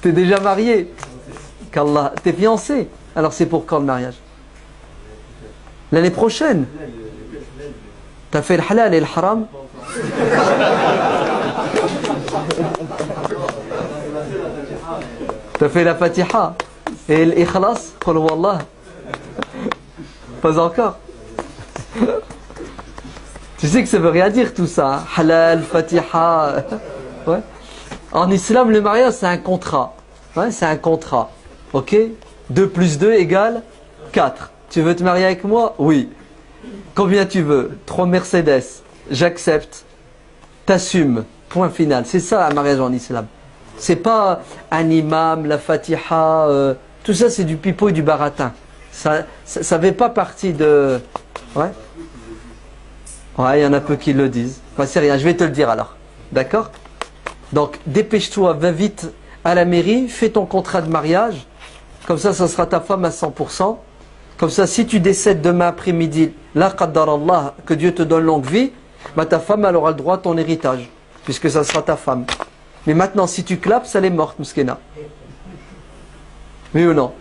T'es déjà marié. Qu'Allah, t'es fiancé. Alors c'est pour quand le mariage? L'année prochaine. T'as fait le halal et le haram? T'as fait la Fatiha et l'ikhlas? Qul huwallah. Pas encore. Tu sais que ça veut rien dire tout ça, hein? Halal, Fatiha. Ouais. En islam, le mariage c'est un contrat. Ouais, c'est un contrat. Ok? 2 plus 2 égale 4. Tu veux te marier avec moi? Oui. Combien tu veux? 3 Mercedes. J'accepte. T'assumes. Point final. C'est ça un mariage en islam. C'est pas un imam, la Fatiha. Tout ça c'est du pipeau et du baratin. Ça fait pas partie de... Ouais. Ouais, il y en a peu qui le disent. Enfin, c'est rien, je vais te le dire alors. D'accord? Donc, dépêche-toi, va vite à la mairie, fais ton contrat de mariage. Comme ça sera ta femme à 100%. Comme ça, si tu décèdes demain après-midi, la qaddar Allah, que Dieu te donne longue vie, bah, ta femme, elle aura le droit à ton héritage, puisque ça sera ta femme. Mais maintenant, si tu clapes, elle est morte, Mouskena. Oui ou non?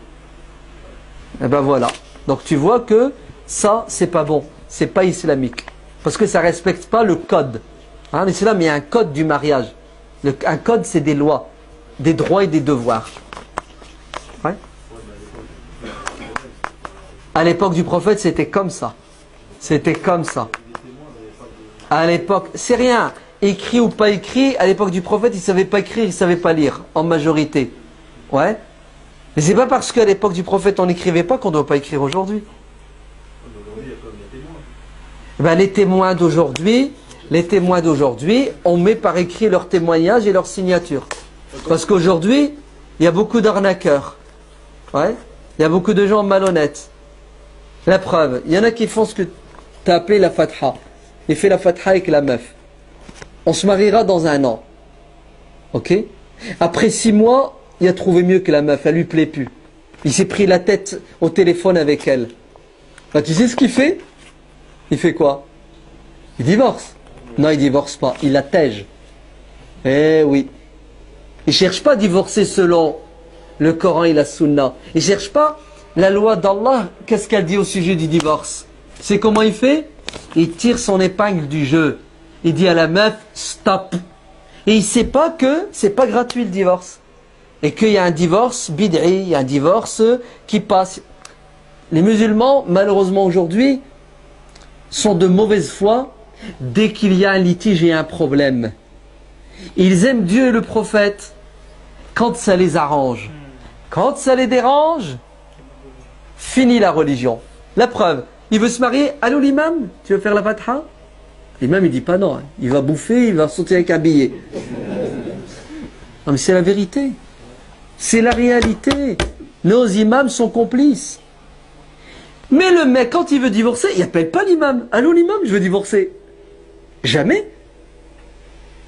Et ben voilà. Donc tu vois que ça, c'est pas bon. C'est pas islamique. Parce que ça respecte pas le code. Hein, l'islam, il y a un code du mariage. Un code, c'est des lois, des droits et des devoirs. Ouais. À l'époque du prophète, c'était comme ça. C'était comme ça. À l'époque, c'est rien. Écrit ou pas écrit, à l'époque du prophète, il ne savait pas écrire, il ne savait pas lire, en majorité. Ouais. Mais c'est pas parce qu'à l'époque du prophète, on n'écrivait pas qu'on ne doit pas écrire aujourd'hui. Ben, les témoins d'aujourd'hui, on met par écrit leurs témoignages et leurs signatures. Parce qu'aujourd'hui, il y a beaucoup d'arnaqueurs. Ouais. Il y a beaucoup de gens malhonnêtes. La preuve, il y en a qui font ce que tu as appelé la fatha. Il fait la fatha avec la meuf. On se mariera dans 1 an. Ok? Après 6 mois, il a trouvé mieux que la meuf, elle lui plaît plus. Il s'est pris la tête au téléphone avec elle. Ben, tu sais ce qu'il fait? Il fait quoi? Il divorce. Non, il divorce pas, il la tège. Eh oui. Il cherche pas à divorcer selon le Coran et la Sunna. Il cherche pas la loi d'Allah. Qu'est-ce qu'elle dit au sujet du divorce? C'est comment il fait? Il tire son épingle du jeu. Il dit à la meuf, stop. Et il sait pas que c'est pas gratuit le divorce. Et qu'il y a un divorce bid'i, il y a un divorce qui passe. Les musulmans, malheureusement aujourd'hui, sont de mauvaise foi dès qu'il y a un litige et un problème. Ils aiment Dieu et le prophète quand ça les arrange. Quand ça les dérange, fini la religion. La preuve, il veut se marier. Allô l'imam, tu veux faire la fatha? L'imam il dit pas non, il va bouffer, il va sauter avec un billet. Non mais c'est la vérité. C'est la réalité. Nos imams sont complices. Mais le mec, quand il veut divorcer, il n'appelle pas l'imam. Allô l'imam, je veux divorcer. Jamais.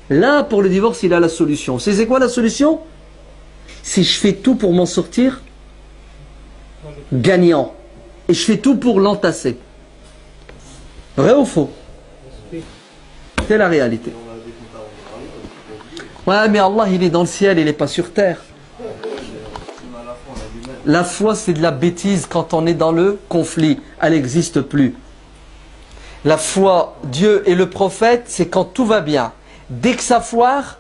Là, pour le divorce, il a la solution. C'est quoi la solution? Si je fais tout pour m'en sortir, gagnant. Et je fais tout pour l'entasser. Vrai ou faux? C'est la réalité. Ouais, mais Allah, il est dans le ciel, il n'est pas sur terre. La foi, c'est de la bêtise quand on est dans le conflit. Elle n'existe plus. La foi, Dieu et le prophète, c'est quand tout va bien. Dès que ça foire,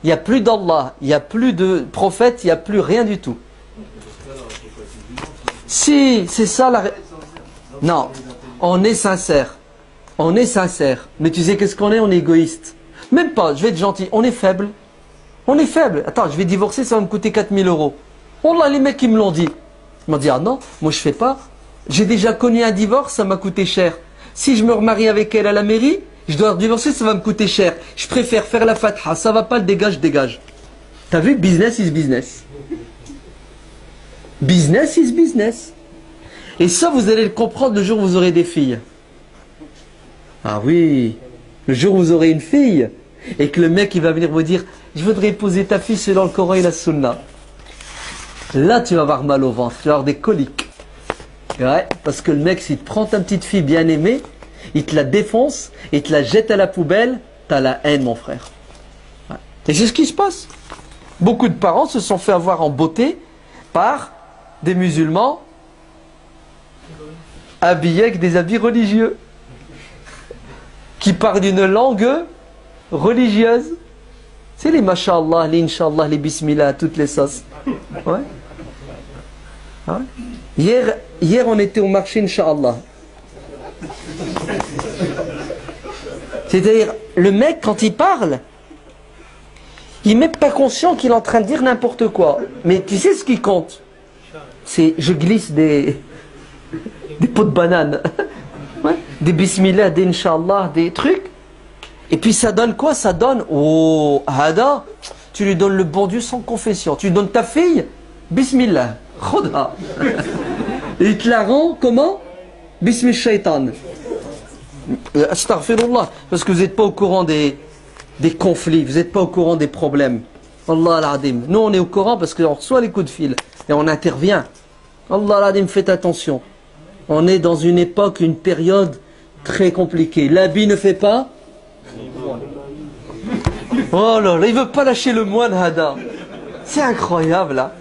il n'y a plus d'Allah, il n'y a plus de prophète, il n'y a plus rien du tout. Si, c'est ça la... Non, on est sincère. On est sincère. Mais tu sais qu'est-ce qu'on est? On est égoïste. Même pas, je vais être gentil, on est faible. On est faible. Attends, je vais divorcer, ça va me coûter 4 000 €. Wallah, les mecs qui me l'ont dit. Ils m'ont dit, ah non, moi je fais pas. J'ai déjà connu un divorce, ça m'a coûté cher. Si je me remarie avec elle à la mairie, je dois divorcer, ça va me coûter cher. Je préfère faire la fatha, ça va pas, le dégage, dégage. T'as vu, business is business. Business is business. Et ça, vous allez le comprendre le jour où vous aurez des filles. Ah oui, le jour où vous aurez une fille, et que le mec il va venir vous dire, je voudrais épouser ta fille selon le Coran et la Sunna. Là, tu vas avoir mal au ventre, tu vas avoir des coliques. Ouais, parce que le mec, s'il te prend ta petite fille bien aimée, il te la défonce, il te la jette à la poubelle, t'as la haine, mon frère. Ouais. Et c'est ce qui se passe. Beaucoup de parents se sont fait avoir en beauté par des musulmans habillés avec des habits religieux, qui parlent d'une langue religieuse. C'est les masha'Allah, les inshallah, les bismillah, toutes les sauces. Ouais. Ouais. Hier, on était au marché, inshallah. C'est-à-dire, le mec, quand il parle, il n'est même pas conscient qu'il est en train de dire n'importe quoi. Mais tu sais ce qui compte? C'est, je glisse des pots de banane, ouais, des bismillah, des inshallah, des trucs. Et puis ça donne quoi? Ça donne, oh, hada, tu lui donnes le bon Dieu sans confession. Tu lui donnes ta fille, bismillah, khoda. Et il te la rend comment? Bismillah shaitan. Astaghfirullah. Parce que vous n'êtes pas au courant des conflits, vous n'êtes pas au courant des problèmes. Allah al-Adim. Nous on est au courant parce qu'on reçoit les coups de fil et on intervient. Allah al-Adim, faites attention. On est dans une époque, une période très compliquée. L'habit ne fait pas. Oh là là, il veut pas lâcher le moine Hada. C'est incroyable là.